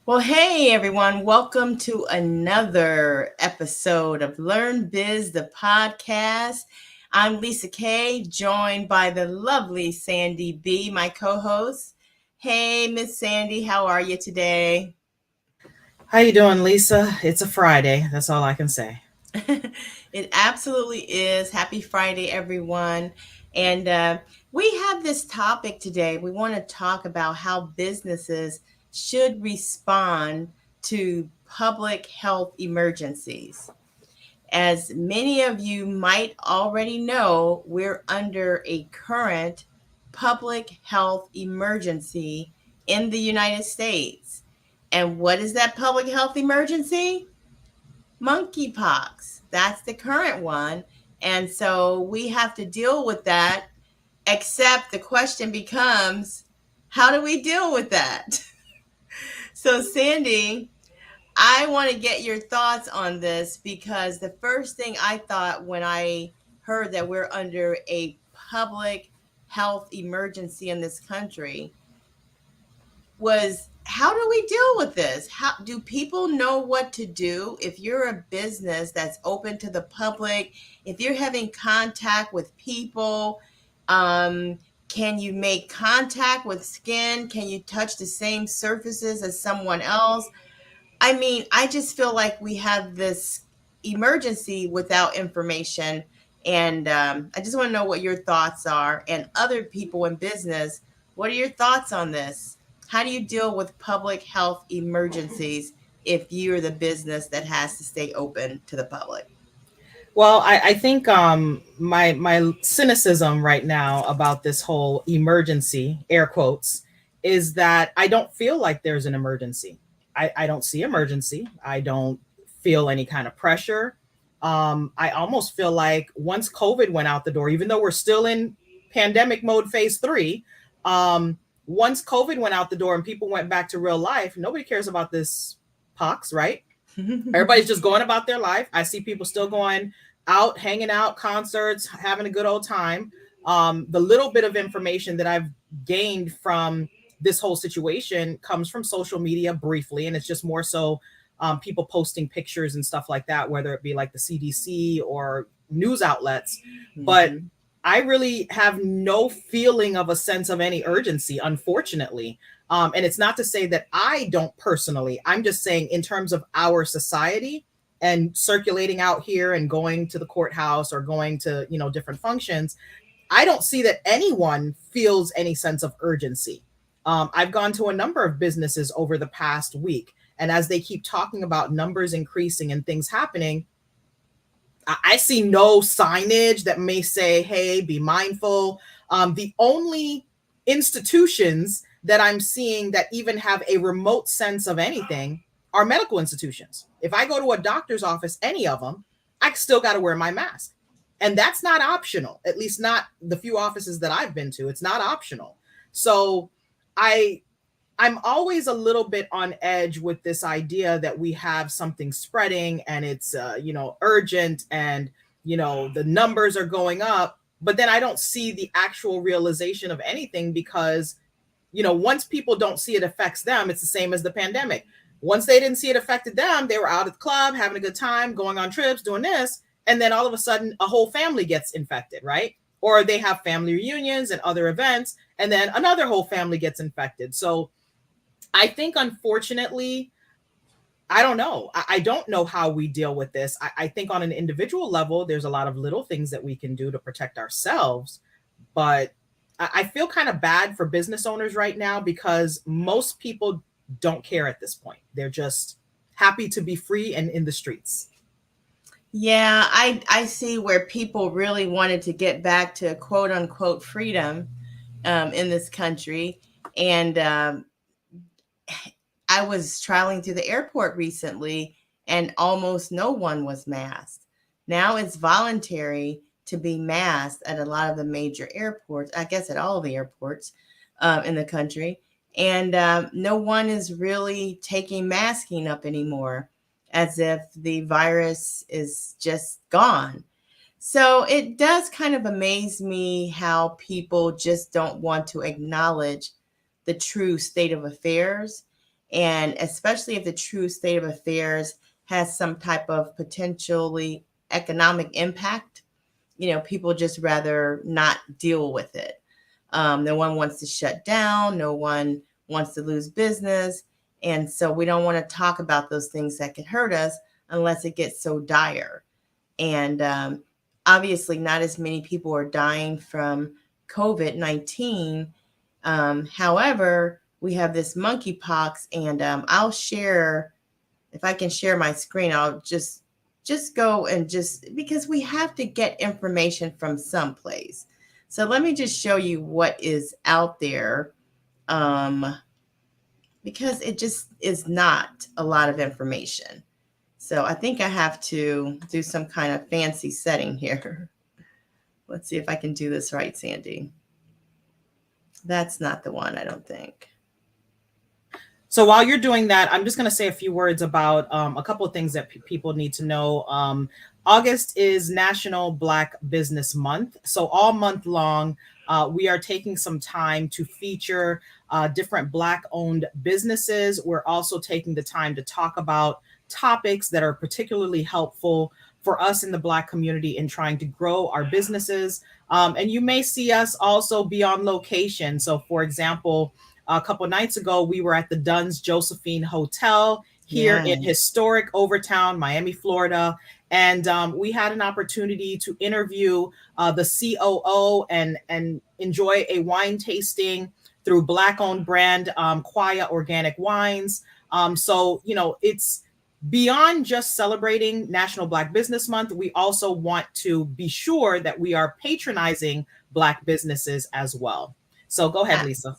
Well, hey everyone, welcome to another episode of Learnbiz the Podcast. I'm Lisa K, joined by the lovely Sandy B, my co-host. Hey, Miss Sandy, how are you today? How you doing, Lisa? It's a Friday. That's all I can say. It absolutely is. Happy Friday, everyone. And we have this topic today. We want to talk about how businesses should respond to public health emergencies. As many of you might already know, we're under a current public health emergency in the United States. And what is that public health emergency? Monkeypox. That's the current one. And so we have to deal with that, except the question becomes, how do we deal with that? So, Sandy, I want to get your thoughts on this because the first thing I thought when I heard that we're under a public health emergency in this country was, how do we deal with this? How do people know what to do if you're a business that's open to the public? If you're having contact with people, um, can you make contact with skin? Can you touch the same surfaces as someone else? I mean, I just feel like we have this emergency without information. And I just want to know what your thoughts are. And other people in business, what are your thoughts on this? How do you deal with public health emergencies if you're the business that has to stay open to the public? Well, I think my cynicism right now about this whole emergency, air quotes, is that I don't feel like there's an emergency. I don't see emergency. I don't feel any kind of pressure. I almost feel like once COVID went out the door, even though we're still in pandemic mode phase three, once COVID went out the door and people went back to real life, nobody cares about this pox, right? Everybody's just going about their life. I see people still going out, hanging out, concerts, having a good old time. The little bit of information that I've gained from this whole situation comes from social media briefly, and it's just more so people posting pictures and stuff like that, whether it be like the CDC or news outlets. But Mhm. I really have no feeling of a sense of any urgency, unfortunately. And it's not to say that I don't personally, I'm just saying in terms of our society and circulating out here and going to the courthouse or going to, different functions, I don't see that anyone feels any sense of urgency. I've gone to a number of businesses over the past week, and as they keep talking about numbers increasing and things happening, I see no signage that may say, hey, be mindful. The only institutions that I'm seeing that even have a remote sense of anything are medical institutions. If I go to a doctor's office, any of them, I still got to wear my mask. And that's not optional, at least not the few offices that I've been to. It's not optional. So I I'm always a little bit on edge with this idea that we have something spreading and it's urgent, and the numbers are going up, but then I don't see the actual realization of anything because once people don't see it affects them, it's the same as the pandemic. Once they didn't see it affected them, they were out at the club having a good time, going on trips, doing this, and then all of a sudden a whole family gets infected, right? Or they have family reunions and other events, and then another whole family gets infected. So I think, unfortunately, I don't know. I don't know how we deal with this. I think on an individual level, there's a lot of little things that we can do to protect ourselves. But I feel kind of bad for business owners right now because most people don't care at this point. They're just happy to be free and in the streets. Yeah, I see where people really wanted to get back to quote unquote freedom in this country. And I was traveling through the airport recently and almost no one was masked. Now it's voluntary to be masked at a lot of the major airports, I guess at all the airports in the country. And no one is really taking masking up anymore as if the virus is just gone. So it does kind of amaze me how people just don't want to acknowledge the true state of affairs. And especially if the true state of affairs has some type of potentially economic impact, people just rather not deal with it. No one wants to shut down. No one wants to lose business. And so we don't want to talk about those things that could hurt us unless it gets so dire. And obviously, not as many people are dying from COVID-19. However, we have this monkeypox, and I'll share, if I can share my screen, I'll just go and because we have to get information from someplace. So let me just show you what is out there, because it just is not a lot of information. So I think I have to do some kind of fancy setting here. Let's see if I can do this right, Sandy. That's not the one, I don't think. So while you're doing that, I'm just going to say a few words about a couple of things that people need to know. August is National Black Business Month. So all month long, we are taking some time to feature different Black-owned businesses. We're also taking the time to talk about topics that are particularly helpful for us in the Black community in trying to grow our businesses. And you may see us also be on location. So for example, a couple of nights ago, we were at the Dunn's Josephine Hotel here in historic Overtown, Miami, Florida. And we had an opportunity to interview the COO and enjoy a wine tasting through Black-owned brand Quaya Organic Wines. So, it's beyond just celebrating National Black Business Month. We also want to be sure that we are patronizing Black businesses as well. So go ahead, Lisa.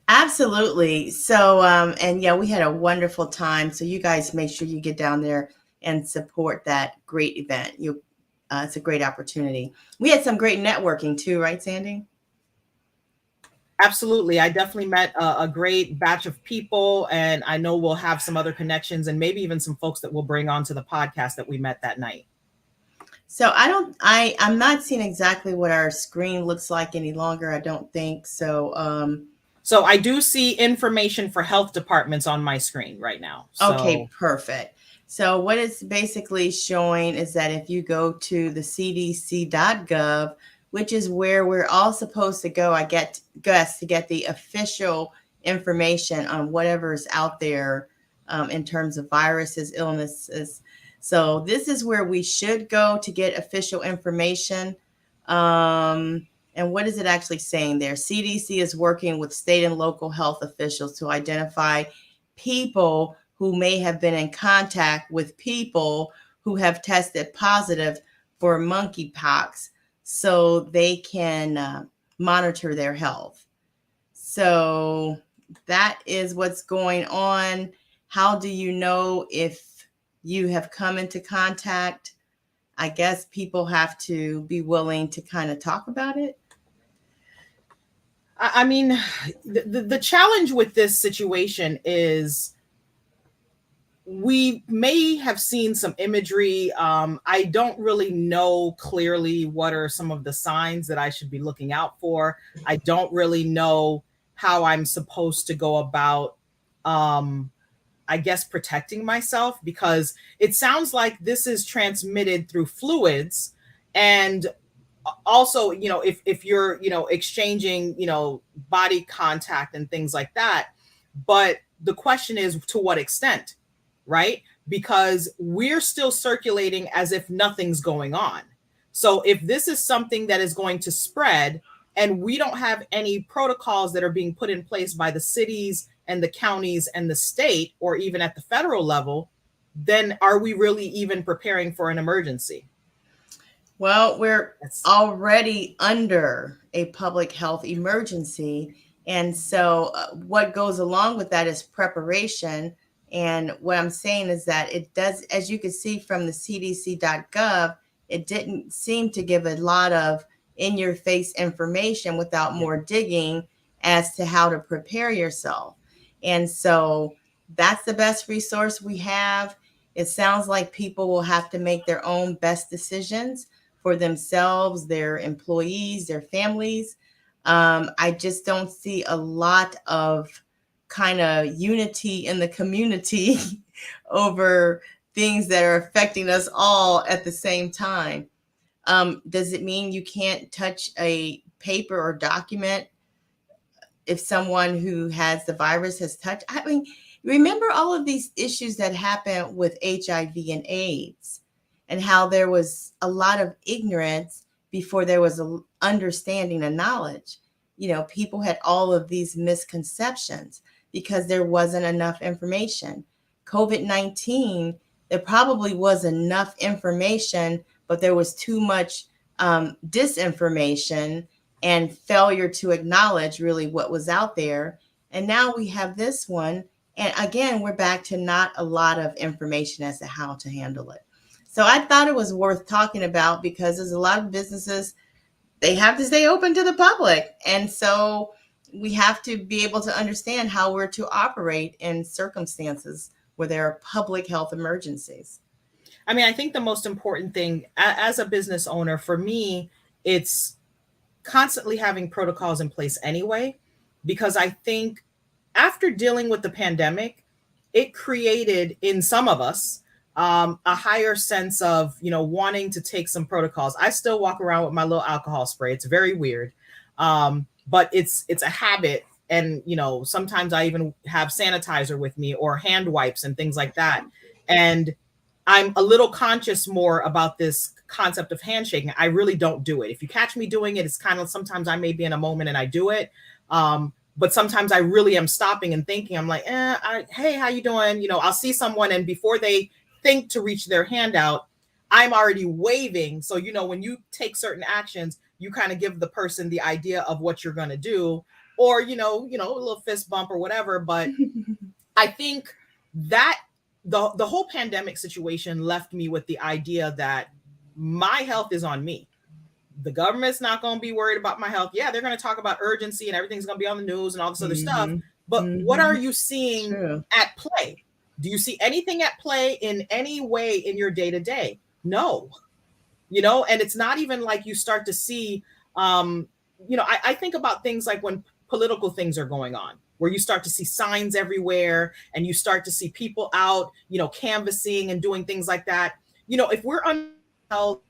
Absolutely. So, and yeah, we had a wonderful time. So you guys make sure you get down there and support that great event. It's a great opportunity. We had some great networking too, right, Sandy? Absolutely. I definitely met a great batch of people, and I know we'll have some other connections and maybe even some folks that we'll bring onto the podcast that we met that night. So I'm not seeing exactly what our screen looks like any longer. I don't think so. So I do see information for health departments on my screen right now. So. Okay, perfect. So what it's basically showing is that if you go to the cdc.gov, which is where we're all supposed to go, I guess, to get the official information on whatever is out there in terms of viruses, illnesses. So this is where we should go to get official information. And what is it actually saying there? CDC is working with state and local health officials to identify people who may have been in contact with people who have tested positive for monkeypox so they can monitor their health. So that is what's going on. How do you know if you have come into contact? I guess people have to be willing to kind of talk about it. I mean, the challenge with this situation is we may have seen some imagery. I don't really know clearly what are some of the signs that I should be looking out for. I don't really know how I'm supposed to go about, I guess, protecting myself, because it sounds like this is transmitted through fluids. And also, if you're, exchanging, body contact and things like that. But the question is, to what extent, right? Because we're still circulating as if nothing's going on. So if this is something that is going to spread and we don't have any protocols that are being put in place by the cities and the counties and the state, or even at the federal level, then are we really even preparing for an emergency? Well, we're already under a public health emergency. And so what goes along with that is preparation. And what I'm saying is that it does, as you can see from the cdc.gov, it didn't seem to give a lot of in-your-face information without more digging as to how to prepare yourself. And so that's the best resource we have. It sounds like people will have to make their own best decisions for themselves, their employees, their families. I just don't see a lot of kind of unity in the community over things that are affecting us all at the same time. Does it mean you can't touch a paper or document if someone who has the virus has touched? I mean, remember all of these issues that happened with HIV and AIDS, and how there was a lot of ignorance before there was a understanding and knowledge. People had all of these misconceptions because there wasn't enough information. COVID-19, there probably was enough information, but there was too much disinformation and failure to acknowledge really what was out there. And now we have this one. And again, we're back to not a lot of information as to how to handle it. So I thought it was worth talking about because there's a lot of businesses, they have to stay open to the public. And so we have to be able to understand how we're to operate in circumstances where there are public health emergencies. I mean, I think the most important thing as a business owner, for me, it's constantly having protocols in place anyway, because I think after dealing with the pandemic, it created in some of us a higher sense of, wanting to take some protocols. I still walk around with my little alcohol spray. It's very weird, but it's a habit. And, sometimes I even have sanitizer with me or hand wipes and things like that. And I'm a little conscious more about this concept of handshaking. I really don't do it. If you catch me doing it, it's kind of sometimes I may be in a moment and I do it. But sometimes I really am stopping and thinking, I'm like, hey, how you doing? I'll see someone and before they think to reach their hand out, I'm already waving. So, when you take certain actions, you kind of give the person the idea of what you're going to do, or, a little fist bump or whatever. But I think that the whole pandemic situation left me with the idea that my health is on me. The government's not going to be worried about my health. Yeah, they're going to talk about urgency and everything's going to be on the news and all this other stuff. But what are you seeing at play? Do you see anything at play in any way in your day to day? No, and it's not even like you start to see, I think about things like when political things are going on, where you start to see signs everywhere and you start to see people out, canvassing and doing things like that. If we're on health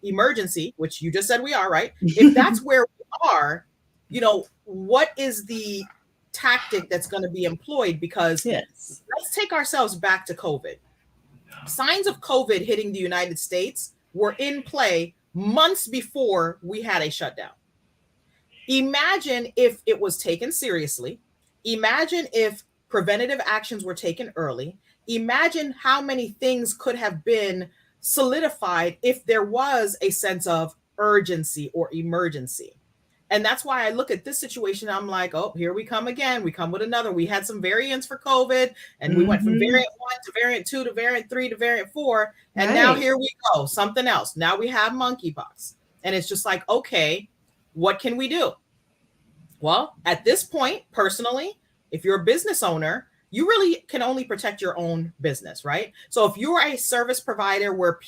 emergency, which you just said we are, right? If that's where we are, what is the tactic that's going to be employed? Because let's take ourselves back to COVID. Signs of COVID hitting the United States were in play months before we had a shutdown. Imagine if it was taken seriously. Imagine if preventative actions were taken early. Imagine how many things could have been solidified if there was a sense of urgency or emergency. And that's why I look at this situation. I'm like, oh, here we come again. We come with another. We had some variants for COVID and we went from variant 1 to variant 2 to variant 3 to variant 4. And now here we go, something else. Now we have monkeypox. And it's just like, okay, what can we do? Well, at this point, personally, if you're a business owner, you really can only protect your own business, right? So if you're a service provider where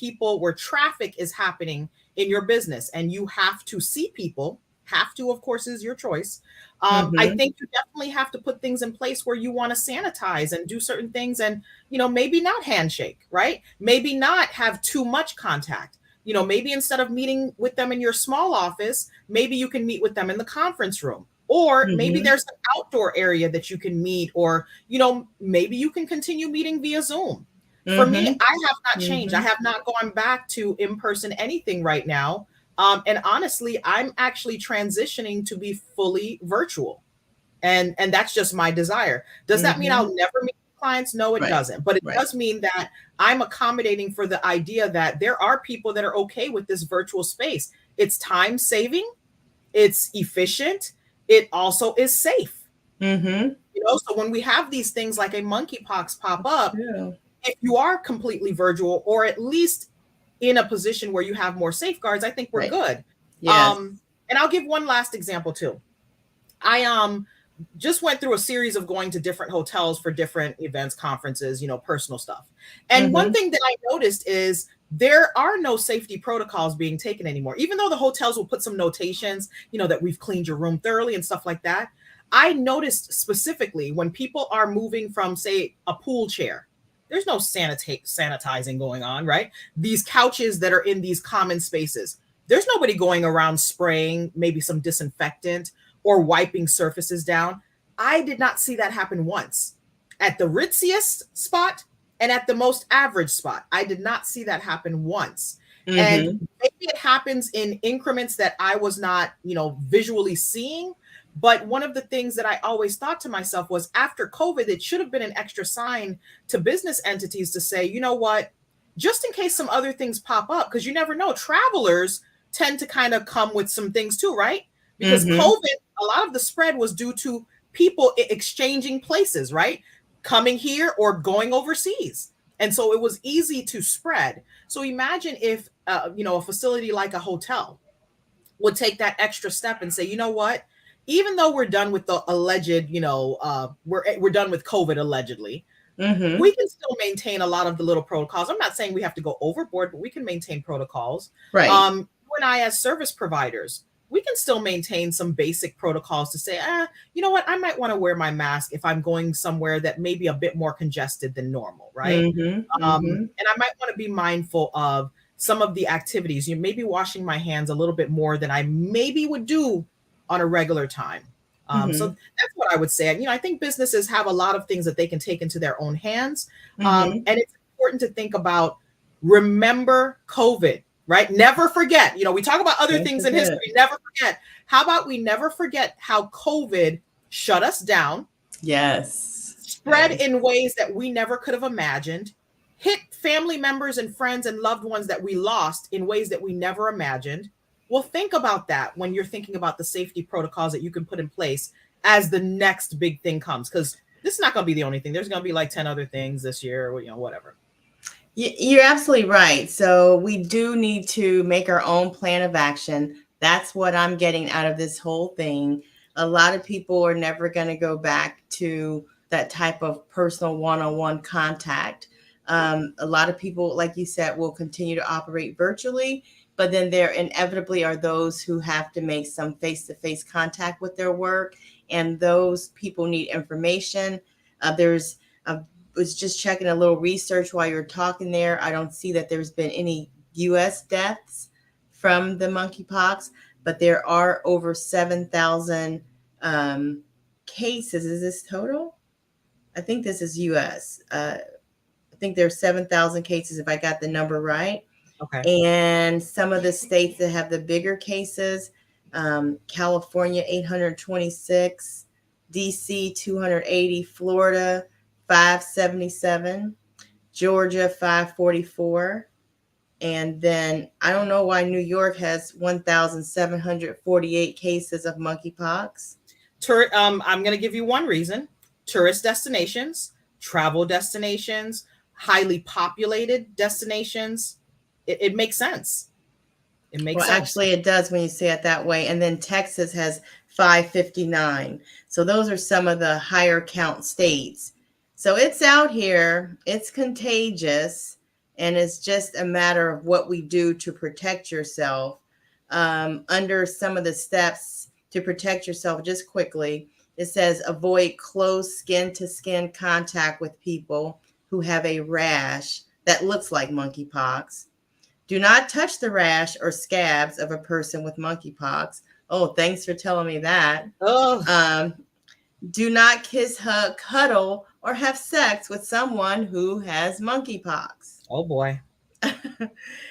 traffic is happening in your business and you have to see people, have to, of course, is your choice. I think you definitely have to put things in place where you want to sanitize and do certain things and, maybe not handshake, right? Maybe not have too much contact. Maybe instead of meeting with them in your small office, maybe you can meet with them in the conference room. Or maybe there's an outdoor area that you can meet, or, maybe you can continue meeting via Zoom. For me, I have not changed. I have not gone back to in-person anything right now. And honestly, I'm actually transitioning to be fully virtual. And that's just my desire. Does that mean I'll never meet clients? No, it doesn't. But it does mean that I'm accommodating for the idea that there are people that are okay with this virtual space. It's time saving. It's efficient. It also is safe. So when we have these things like a monkeypox pop up, if you are completely virtual or at least in a position where you have more safeguards, I think we're good. And I'll give one last example too. I just went through a series of going to different hotels for different events, conferences, personal stuff. And one thing that I noticed is there are no safety protocols being taken anymore. Even though the hotels will put some notations, that we've cleaned your room thoroughly and stuff like that. I noticed specifically when people are moving from, say, a pool chair, there's no sanitizing going on, right? These couches that are in these common spaces, there's nobody going around spraying maybe some disinfectant or wiping surfaces down. I did not see that happen once. At the ritziest spot and at the most average spot, I did not see that happen once. And Mm-hmm. maybe it happens in increments that I was not, visually seeing. But one of the things that I always thought to myself was, after COVID, it should have been an extra sign to business entities to say, you know what, just in case some other things pop up, because you never know, travelers tend to kind of come with some things too, right? Because Mm-hmm. COVID, a lot of the spread was due to people exchanging places, right? Coming here or going overseas. And so it was easy to spread. So imagine if, a facility like a hotel would take that extra step and say, you know what, even though we're done with the alleged, we're done with COVID allegedly, Mm-hmm. we can still maintain a lot of the little protocols. I'm not saying we have to go overboard, but we can maintain protocols. Right. You and I, as service providers, we can still maintain some basic protocols to say, you know what, I might want to wear my mask if I'm going somewhere that may be a bit more congested than normal, right? Mm-hmm. Mm-hmm. And I might want to be mindful of some of the activities. You may be washing my hands a little bit more than I maybe would do on a regular time. So Mm-hmm. that's what I would say. And, I think businesses have a lot of things that they can take into their own hands. Mm-hmm. And it's important to think about, remember COVID, right? Never forget. We talk about other Don't things in forget. history. Never forget. How about we never forget how COVID shut us down, Yes. spread Yes. in ways that we never could have imagined, hit family members and friends and loved ones that we lost in ways that we never imagined. Well, think about that when you're thinking about the safety protocols that you can put in place as the next big thing comes, because this is not going to be the only thing. There's going to be like 10 other things this year, or, whatever. You're absolutely right. So we do need to make our own plan of action. That's what I'm getting out of this whole thing. A lot of people are never going to go back to that type of personal one-on-one contact. A lot of people, like you said, will continue to operate virtually, but then there inevitably are those who have to make some face-to-face contact with their work, and those people need information. There's was just checking a little research while you're talking there. I don't see that there's been any U.S. deaths from the monkeypox, but there are over 7,000 cases. Is this total? I think this is U.S. I think there's 7,000 cases, if I got the number right. Okay. And some of the states that have the bigger cases, California 826, DC 280, Florida 577, Georgia 544, and then I don't know why New York has 1,748 cases of monkeypox. I'm going to give you one reason: tourist destinations, travel destinations, highly populated destinations. It makes sense. It makes Well, sense. actually, it does when you say it that way. And then Texas has 559. So those are some of the higher count states. So it's out here, it's contagious, and it's just a matter of what we do to protect yourself. Under some of the steps to protect yourself, just quickly, it says avoid close skin to skin contact with people who have a rash that looks like monkeypox. Do not touch the rash or scabs of a person with monkeypox. Oh, thanks for telling me that. Oh, Do not kiss, hug, cuddle, or have sex with someone who has monkeypox. oh boy.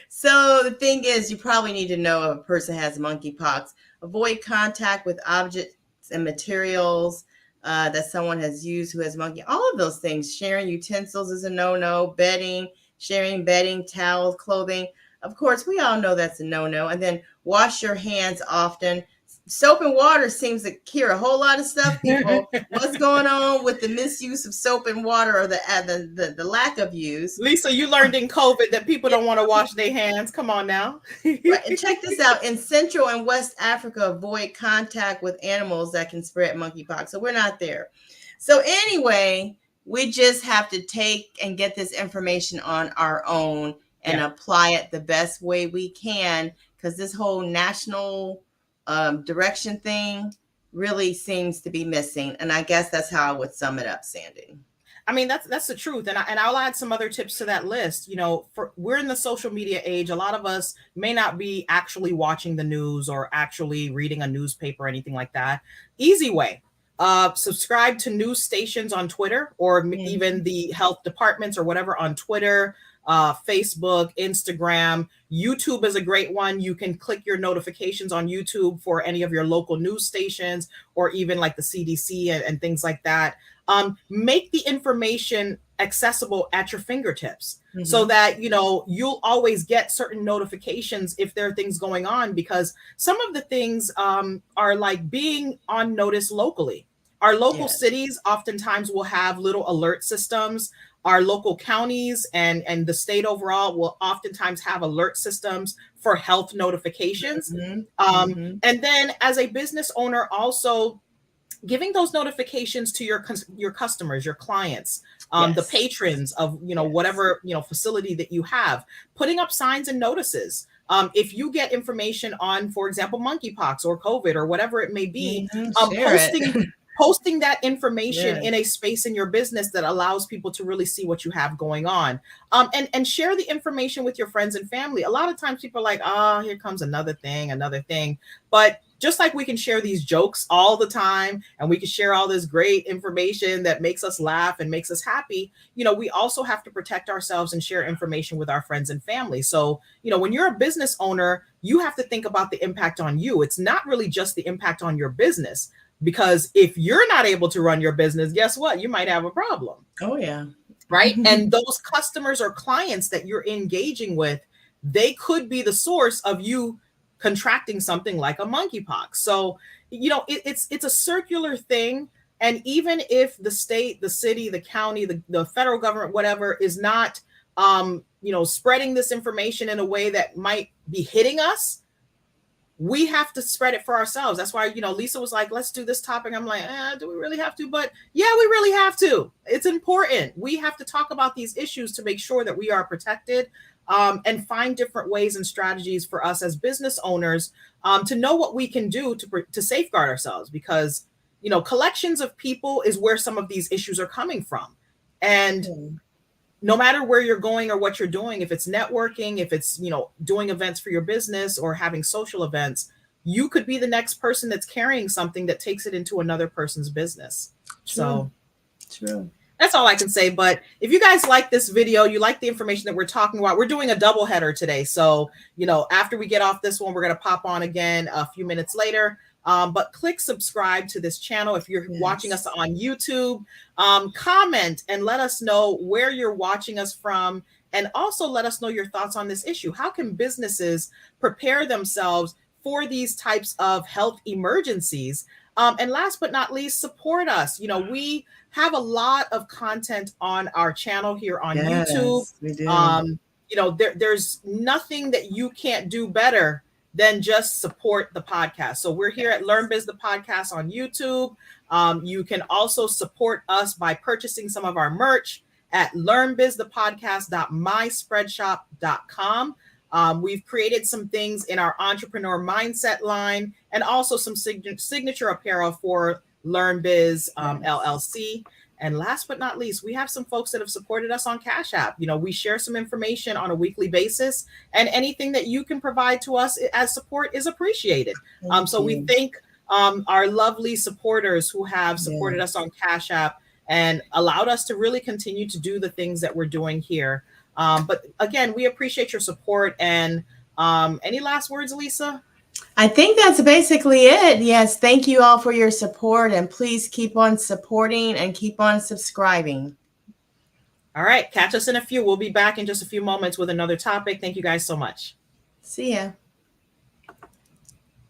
So the thing is, you probably need to know if a person has monkeypox. Avoid contact with objects and materials that someone has used who has monkey. All of those things. Sharing utensils is a no-no. Bedding, sharing bedding, towels, clothing. Of course, we all know that's a no-no. And then wash your hands often. Soap and water seems to cure a whole lot of stuff, people. What's going on with the misuse of soap and water, or the lack of use? Lisa, you learned in COVID that people don't want to wash their hands. Come on now. Right. And check this out. In Central and West Africa, avoid contact with animals that can spread monkeypox. So we're not there. So anyway, we just have to take and get this information on our own and apply it the best way we can, because this whole national direction thing, really seems to be missing. And I guess that's how I would sum it up, Sandy. I mean, that's the truth. And I'll add some other tips to that list. We're in the social media age. A lot of us may not be actually watching the news or actually reading a newspaper or anything like that. Easy way. Subscribe to news stations on Twitter, or even the health departments or whatever on Twitter, Facebook, Instagram. YouTube is a great one. You can click your notifications on YouTube for any of your local news stations, or even like the CDC and things like that. Make the information accessible at your fingertips, so that, you'll always get certain notifications if there are things going on, because some of the things are like being on notice locally. Our local cities oftentimes will have little alert systems. Our local counties and the state overall will oftentimes have alert systems for health notifications. And then as a business owner, also giving those notifications to your customers, your clients, the patrons of, whatever, facility that you have, putting up signs and notices. If you get information on, for example, monkeypox or COVID or whatever it may be, posting that information in a space in your business that allows people to really see what you have going on. And share the information with your friends and family. A lot of times people are like, here comes another thing. But just like we can share these jokes all the time, and we can share all this great information that makes us laugh and makes us happy, we also have to protect ourselves and share information with our friends and family. So, when you're a business owner, you have to think about the impact on you. It's not really just the impact on your business, because if you're not able to run your business, guess what? You might have a problem. Oh, yeah. Right. And those customers or clients that you're engaging with, they could be the source of you contracting something like a monkeypox. So, it's a circular thing. And even if the state, the city, the county, the federal government, whatever, is not, spreading this information in a way that might be hitting us, we have to spread it for ourselves. That's why, Lisa was like, let's do this topic. I'm like, do we really have to? But yeah, we really have to. It's important. We have to talk about these issues to make sure that we are protected, and find different ways and strategies for us as business owners, to know what we can do to safeguard ourselves, because, collections of people is where some of these issues are coming from. And no matter where you're going or what you're doing, if it's networking, if it's, doing events for your business or having social events, you could be the next person that's carrying something that takes it into another person's business. True. That's all I can say. But if you guys like this video, you like the information that we're talking about, we're doing a double header today. So, after we get off this one, we're going to pop on again a few minutes later. But click subscribe to this channel. If you're watching us on YouTube, comment and let us know where you're watching us from. And also let us know your thoughts on this issue. How can businesses prepare themselves for these types of health emergencies? And last but not least, support us. We have a lot of content on our channel here on YouTube. We do. There's nothing that you can't do better than just support the podcast. So we're here at Learnbiz the Podcast on YouTube. You can also support us by purchasing some of our merch at learnbizthepodcast.myspreadshop.com. We've created some things in our entrepreneur mindset line, and also some signature apparel for Learnbiz LLC. And last but not least, we have some folks that have supported us on Cash App. We share some information on a weekly basis, and anything that you can provide to us as support is appreciated. So we thank our lovely supporters who have supported us on Cash App and allowed us to really continue to do the things that we're doing here. But again, we appreciate your support. And any last words, Lisa? I think that's basically it. Yes. Thank you all for your support, and please keep on supporting and keep on subscribing. All right. Catch us in a few. We'll be back in just a few moments with another topic. Thank you guys so much. See ya.